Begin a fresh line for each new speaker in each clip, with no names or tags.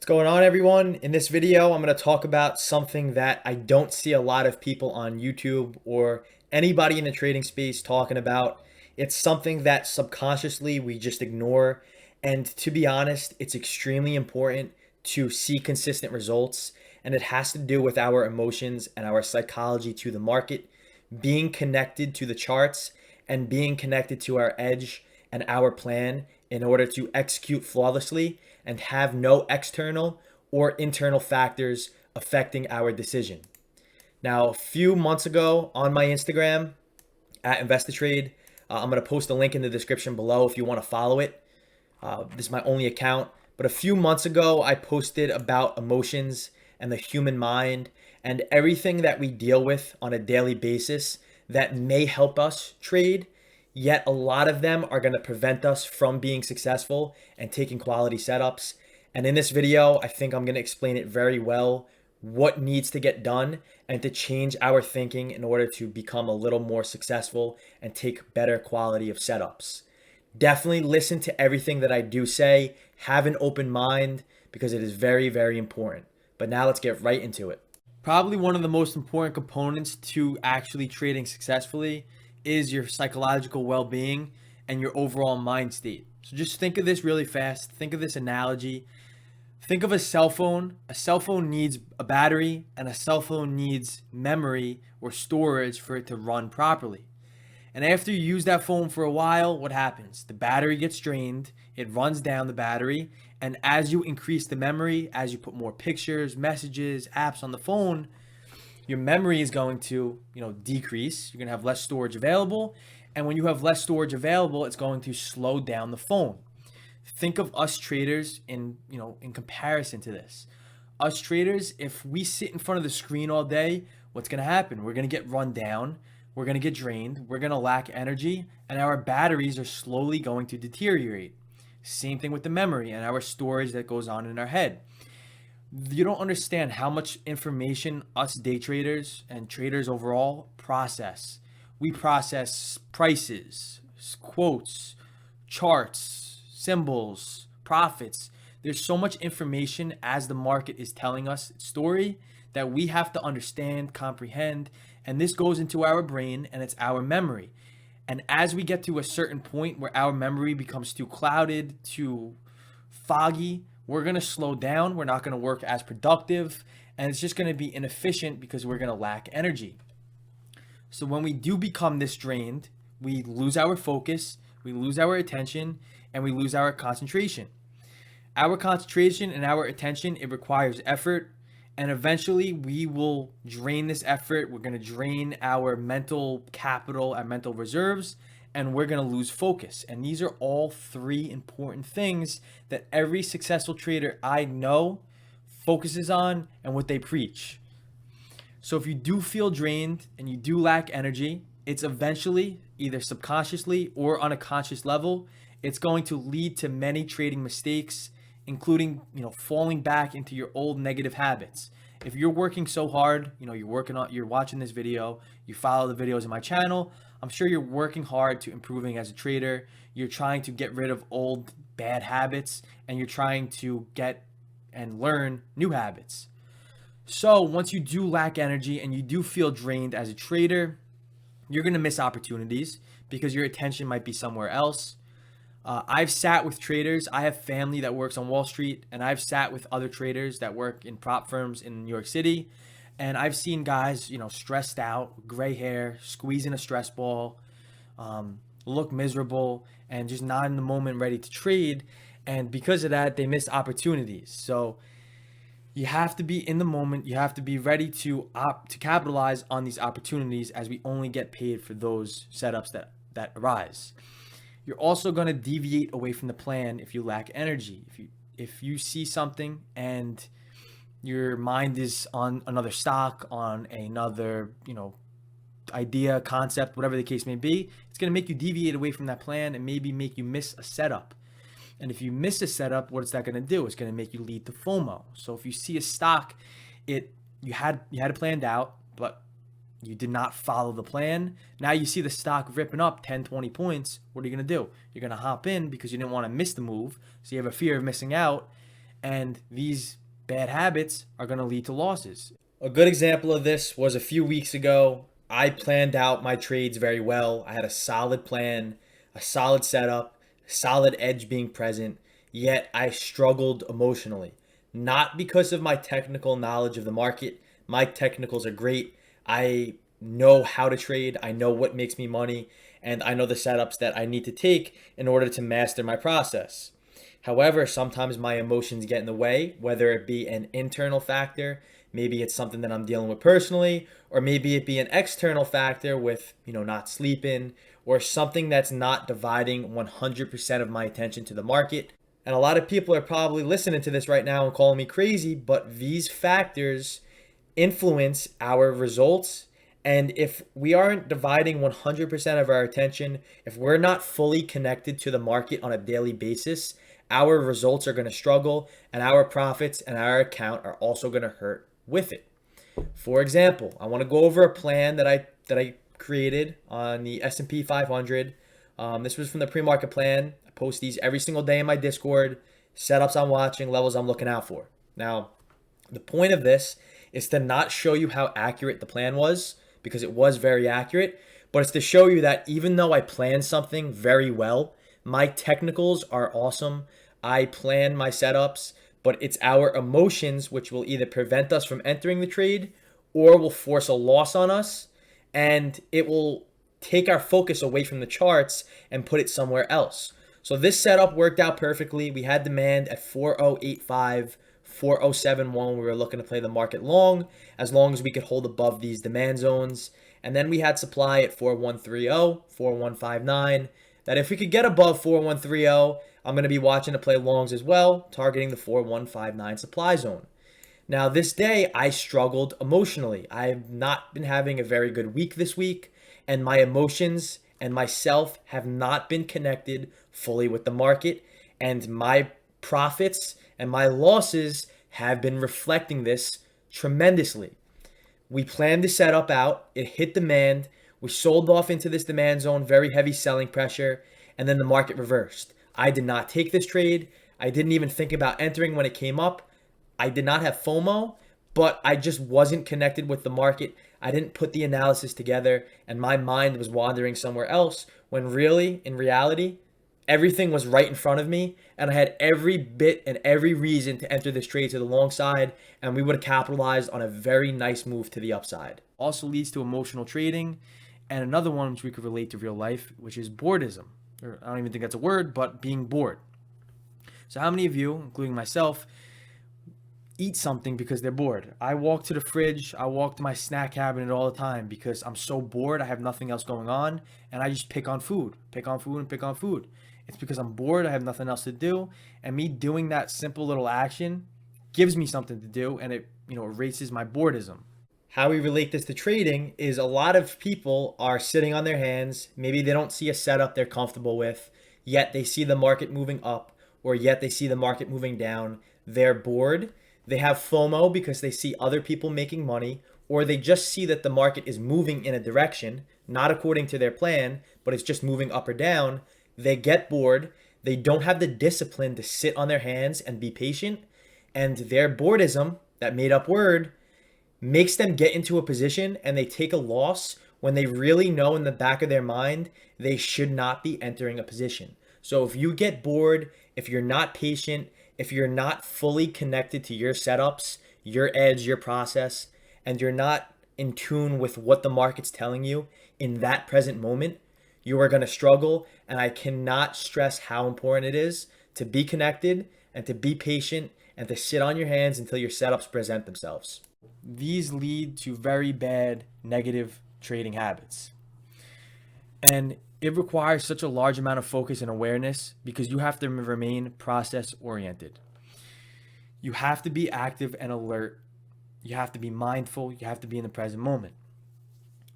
What's going on, everyone? In this video, I'm going to talk about something that I don't see a lot of people on YouTube or anybody in the trading space talking about. It's something that subconsciously we just ignore. And to be honest, it's extremely important to see consistent results. And it has to do with our emotions and our psychology to the market, being connected to the charts and being connected to our edge and our plan in order to execute flawlessly and have no external or internal factors affecting our decision. Now, a few months ago on my Instagram at Ameritrade, I'm going to post a link in the description below if you want to follow it. This is my only account. But a few months ago, I posted about emotions and the human mind and everything that we deal with on a daily basis that may help us trade, yet a lot of them are going to prevent us from being successful and taking quality setups. And in this video, I think I'm going to explain it very well, what needs to get done and to change our thinking in order to become a little more successful and take better quality of setups. Definitely listen to everything that I do say. Have an open mind because it is very, very important. But now let's get right into it. Probably one of the most important components to actually trading successfully is your psychological well-being and your overall mind state. So just think of this really fast. Think of this analogy. Think of a cell phone. A cell phone needs a battery and a cell phone needs memory or storage for it to run properly. And after you use that phone for a while, what happens? The battery gets drained, it runs down the battery, and as you increase the memory, as you put more pictures, messages, apps on the phone, your memory is going to, decrease. You're going to have less storage available, and when you have less storage available, it's going to slow down the phone. Think of us traders in comparison to this. Us traders, if we sit in front of the screen all day, what's going to happen? We're going to get run down. We're going to get drained, we're going to lack energy, and our batteries are slowly going to deteriorate. Same thing with the memory and our storage that goes on in our head. You don't understand how much information us day traders and traders overall process. We process prices, quotes, charts, symbols, profits. There's so much information as the market is telling us its story that we have to understand, comprehend, and this goes into our brain and it's our memory. And as we get to a certain point where our memory becomes too clouded, too foggy, we're going to slow down. We're not going to work as productive, and it's just going to be inefficient because we're going to lack energy. So when we do become this drained, we lose our focus, we lose our attention, and we lose our concentration. Our concentration and our attention, it requires effort. And eventually we will drain this effort. We're going to drain our mental capital, our mental reserves, and we're going to lose focus. And these are all three important things that every successful trader I know focuses on and what they preach. So if you do feel drained and you do lack energy, it's eventually either subconsciously or on a conscious level, it's going to lead to many trading mistakes, including, falling back into your old negative habits. If you're working so hard, you're watching this video, you follow the videos in my channel, I'm sure you're working hard to improving as a trader. You're trying to get rid of old bad habits and you're trying to get and learn new habits. So once you do lack energy and you do feel drained as a trader, you're going to miss opportunities because your attention might be somewhere else. I've sat with traders. I have family that works on Wall Street, and I've sat with other traders that work in prop firms in New York City. And I've seen guys, stressed out, gray hair, squeezing a stress ball, look miserable, and just not in the moment ready to trade. And because of that, they miss opportunities. So you have to be in the moment. You have to be ready to capitalize on these opportunities, as we only get paid for those setups that arise. You're also going to deviate away from the plan if you lack energy. If you see something and your mind is on another stock, on another, idea, concept, whatever the case may be, it's going to make you deviate away from that plan and maybe make you miss a setup. And if you miss a setup, what is that going to do? It's going to make you lead to FOMO. So if you see a stock, you had it planned out, but you did not follow the plan. Now you see the stock ripping up 10, 20 points. What are you going to do? You're going to hop in because you didn't want to miss the move. So you have a fear of missing out. And these bad habits are going to lead to losses. A good example of this was a few weeks ago. I planned out my trades very well. I had a solid plan, a solid setup, solid edge being present, yet I struggled emotionally. Not because of my technical knowledge of the market. My technicals are great. I know how to trade, I know what makes me money, and I know the setups that I need to take in order to master my process. However, sometimes my emotions get in the way, whether it be an internal factor, maybe it's something that I'm dealing with personally, or maybe it be an external factor with, not sleeping, or something that's not dividing 100% of my attention to the market. And a lot of people are probably listening to this right now and calling me crazy, but these factors influence our results. And if we aren't dividing 100% of our attention, if we're not fully connected to the market on a daily basis, our results are going to struggle and our profits and our account are also going to hurt with it. For example, I want to go over a plan that I created on the S&P 500. This was from the pre-market plan. I post these every single day in my Discord, setups I'm watching, levels I'm looking out for. Now, the point of this is to not show you how accurate the plan was, because it was very accurate, but it's to show you that even though I planned something very well, my technicals are awesome. I plan my setups, but it's our emotions which will either prevent us from entering the trade or will force a loss on us, and it will take our focus away from the charts and put it somewhere else. So this setup worked out perfectly. We had demand at 4085, 4071. We were looking to play the market long as we could hold above these demand zones. And then we had supply at 4130, 4159. That if we could get above 4130, I'm going to be watching to play longs as well, targeting the 4159 supply zone. Now, this day, I struggled emotionally. I've not been having a very good week this week, and my emotions and myself have not been connected fully with the market, and my profits and my losses have been reflecting this tremendously. We planned the setup out, it hit demand, we sold off into this demand zone, very heavy selling pressure, and then the market reversed. I did not take this trade. I didn't even think about entering when it came up. I did not have FOMO, but I just wasn't connected with the market. I didn't put the analysis together, and my mind was wandering somewhere else when really, in reality, everything was right in front of me, and I had every bit and every reason to enter this trade to the long side, and we would have capitalized on a very nice move to the upside. Also leads to emotional trading, and another one which we could relate to real life, which is boredism. Or I don't even think that's a word, but being bored. So how many of you, including myself, eat something because they're bored? I walk to the fridge, I walk to my snack cabinet all the time because I'm so bored, I have nothing else going on, and I just pick on food, and pick on food. It's because I'm bored, I have nothing else to do, and me doing that simple little action gives me something to do, and it erases my boredism. How we relate this to trading is a lot of people are sitting on their hands. Maybe they don't see a setup they're comfortable with, yet they see the market moving up, or yet they see the market moving down. They're bored. They have FOMO because they see other people making money, or they just see that the market is moving in a direction, not according to their plan, but it's just moving up or down. They get bored. They don't have the discipline to sit on their hands and be patient. And their boredism, that made up word, makes them get into a position and they take a loss when they really know in the back of their mind they should not be entering a position. So if you get bored, if you're not patient, if you're not fully connected to your setups, your edge, your process, and you're not in tune with what the market's telling you in that present moment, you are going to struggle. And I cannot stress how important it is to be connected and to be patient and to sit on your hands until your setups present themselves. These lead to very bad negative trading habits. And it requires such a large amount of focus and awareness because you have to remain process oriented. You have to be active and alert. You have to be mindful. You have to be in the present moment.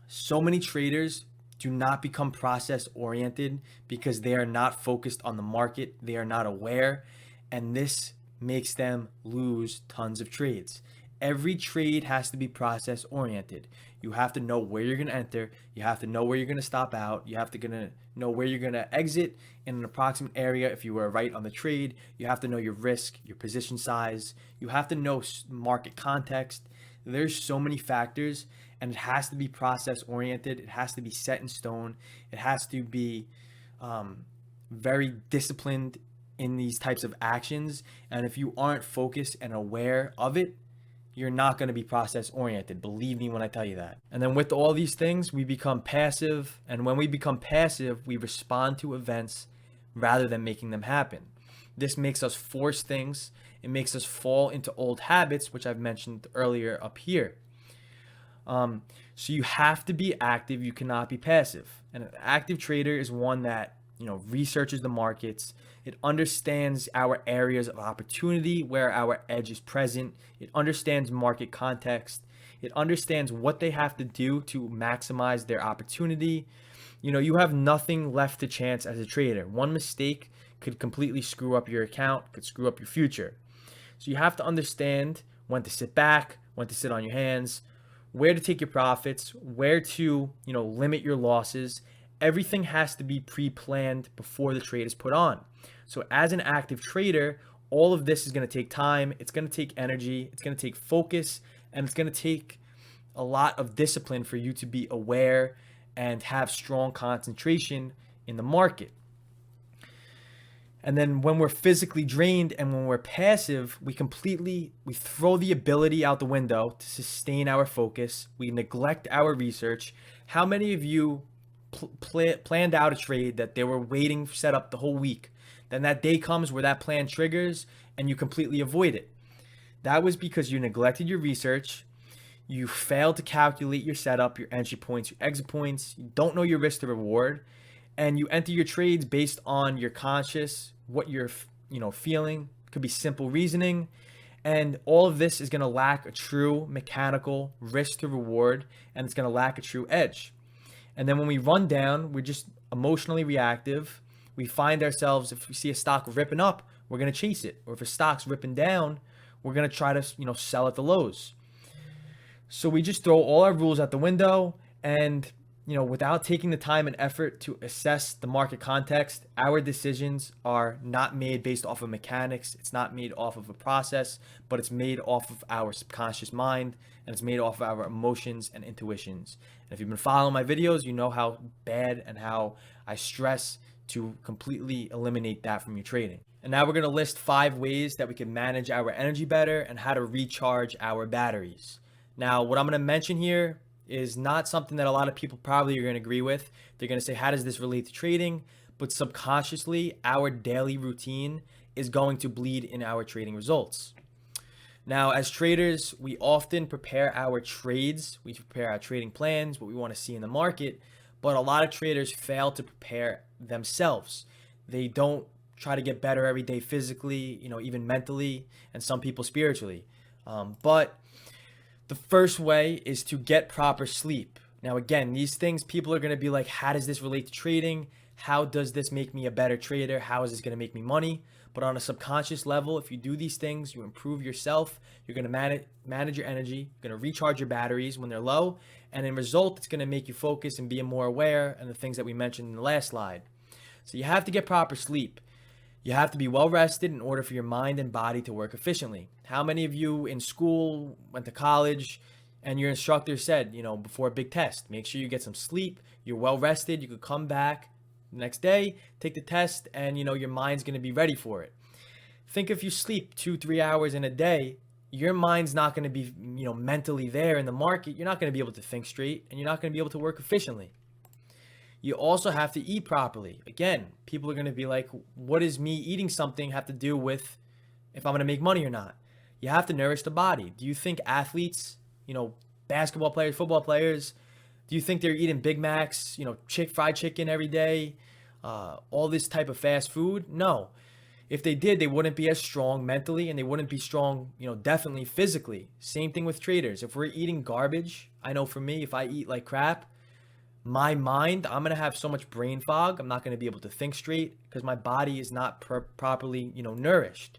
So many traders do not become process oriented because they are not focused on the market. They are not aware. And this makes them lose tons of trades. Every trade has to be process oriented. You have to know where you're going to enter. You have to know where you're going to stop out. You have to gonna know where you're going to exit in an approximate area if you were right on the trade. You have to know your risk, your position size. You have to know market context. There's so many factors, and it has to be process oriented. It has to be set in stone. It has to be very disciplined in these types of actions. And if you aren't focused and aware of it, you're not going to be process oriented. Believe me when I tell you that. And then with all these things, we become passive. And when we become passive, we respond to events rather than making them happen. This makes us force things. It makes us fall into old habits, which I've mentioned earlier up here. So you have to be active. You cannot be passive. And an active trader is one that, researches the markets. It understands our areas of opportunity where our edge is present. It understands market context. It understands what they have to do to maximize their opportunity. You have nothing left to chance as a trader. One mistake could completely screw up your account, could screw up your future. So you have to understand when to sit back, when to sit on your hands, where to take your profits, where to, limit your losses. Everything has to be pre-planned before the trade is put on. So as an active trader, all of this is going to take time. It's going to take energy. It's going to take focus, and it's going to take a lot of discipline for you to be aware and have strong concentration in the market. And then when we're physically drained and when we're passive, we throw the ability out the window to sustain our focus. We neglect our research. How many of you planned out a trade that they were waiting set up the whole week? Then that day comes where that plan triggers and you completely avoid it. That was because you neglected your research. You failed to calculate your setup, your entry points, your exit points. You don't know your risk to reward. And you enter your trades based on your conscious, what you're feeling. It could be simple reasoning. And all of this is going to lack a true mechanical risk to reward, and it's going to lack a true edge. And then when we run down, we're just emotionally reactive. We find ourselves, if we see a stock ripping up, we're going to chase it. Or if a stock's ripping down, we're going to try to, sell at the lows. So we just throw all our rules out the window, and, without taking the time and effort to assess the market context, our decisions are not made based off of mechanics. It's not made off of a process, but it's made off of our subconscious mind, and it's made off of our emotions and intuitions. And if you've been following my videos, you know how bad and how I stress to completely eliminate that from your trading. And now we're going to list 5 ways that we can manage our energy better and how to recharge our batteries. Now, what I'm going to mention here is not something that a lot of people probably are going to agree with. They're going to say, how does this relate to trading? But subconsciously, our daily routine is going to bleed in our trading results. Now, as traders, we often prepare our trades. We prepare our trading plans, what we want to see in the market. But a lot of traders fail to prepare themselves. They don't try to get better every day physically, even mentally, and some people spiritually. But the first way is to get proper sleep. Now, again, these things, people are going to be like, how does this relate to trading? How does this make me a better trader? How is this going to make me money? But on a subconscious level, if you do these things, you improve yourself, you're going to manage your energy, you're going to recharge your batteries when they're low, and in result, it's going to make you focus and be more aware and the things that we mentioned in the last slide. So you have to get proper sleep. You have to be well rested in order for your mind and body to work efficiently. How many of you in school, went to college, and your instructor said, before a big test, make sure you get some sleep, you're well rested, you could come back the next day, take the test, and your mind's going to be ready for it. Think if you sleep 2-3 hours in a day, your mind's not going to be mentally there in the market. You're not going to be able to think straight, and you're not going to be able to work efficiently. You also have to eat properly. Again, people are going to be like, what does me eating something have to do with if I'm going to make money or not? You have to nourish the body. Do you think athletes, basketball players, football players, do you think they're eating Big Macs, fried chicken every day, all this type of fast food? No. If they did, they wouldn't be as strong mentally, and they wouldn't be strong, definitely physically. Same thing with traders. If we're eating garbage, I know for me, if I eat like crap, my mind, I'm going to have so much brain fog. I'm not going to be able to think straight because my body is not properly, nourished.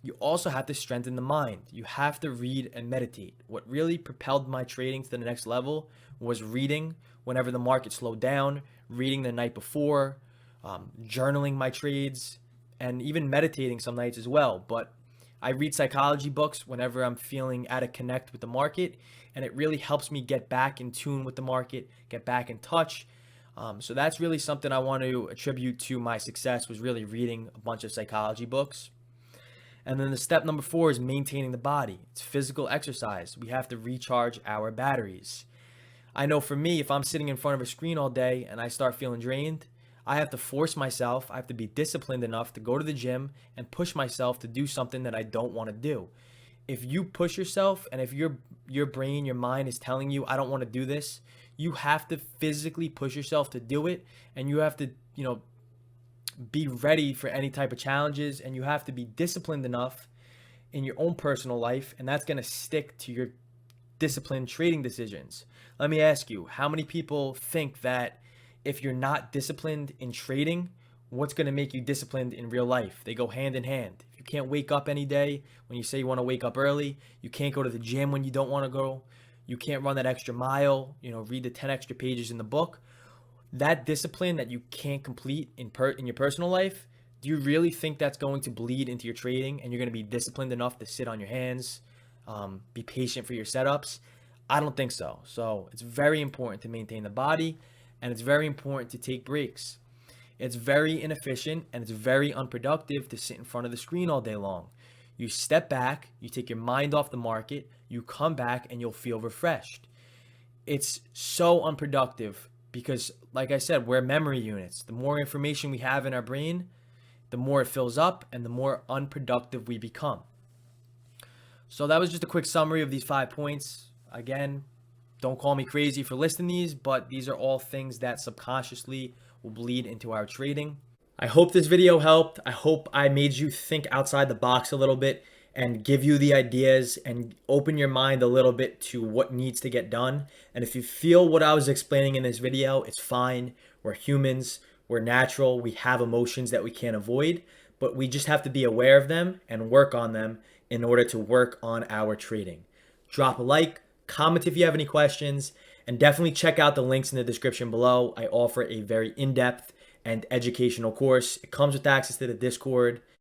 You also have to strengthen the mind. You have to read and meditate. What really propelled my trading to the next level was reading whenever the market slowed down, reading the night before, journaling my trades, and even meditating some nights as well. But I read psychology books whenever I'm feeling out of connect with the market, and it really helps me get back in tune with the market, get back in touch. So that's really something I want to attribute to my success, was really reading a bunch of psychology books. And then the step number 4 is maintaining the body. It's physical exercise. We have to recharge our batteries. I know for me, if I'm sitting in front of a screen all day and I start feeling drained, I have to force myself, I have to be disciplined enough to go to the gym and push myself to do something that I don't want to do. If you push yourself, and if your brain, your mind is telling you, I don't want to do this, you have to physically push yourself to do it, and you have to, be ready for any type of challenges, and you have to be disciplined enough in your own personal life, and that's going to stick to your disciplined trading decisions. Let me ask you, how many people think that if you're not disciplined in trading, what's going to make you disciplined in real life? They go hand in hand. If you can't wake up any day when you say you want to wake up early, you can't go to the gym when you don't want to go, you can't run that extra mile, read the 10 extra pages in the book. That discipline that you can't complete in your personal life, do you really think that's going to bleed into your trading, and you're going to be disciplined enough to sit on your hands, be patient for your setups? I don't think so. So it's very important to maintain the body, and it's very important to take breaks. It's very inefficient and it's very unproductive to sit in front of the screen all day long. You step back, you take your mind off the market, you come back, and you'll feel refreshed. It's so unproductive because, like I said, we're memory units. The more information we have in our brain, the more it fills up and the more unproductive we become. So that was just a quick summary of these 5 points. Again, don't call me crazy for listing these, but these are all things that subconsciously will bleed into our trading. I hope this video helped. I hope I made you think outside the box a little bit and give you the ideas and open your mind a little bit to what needs to get done. And if you feel what I was explaining in this video, it's fine. We're humans. We're natural. We have emotions that we can't avoid, but we just have to be aware of them and work on them in order to work on our trading. Drop a like, comment if you have any questions, and definitely check out the links in the description below. I offer a very in-depth and educational course. It comes with access to the Discord.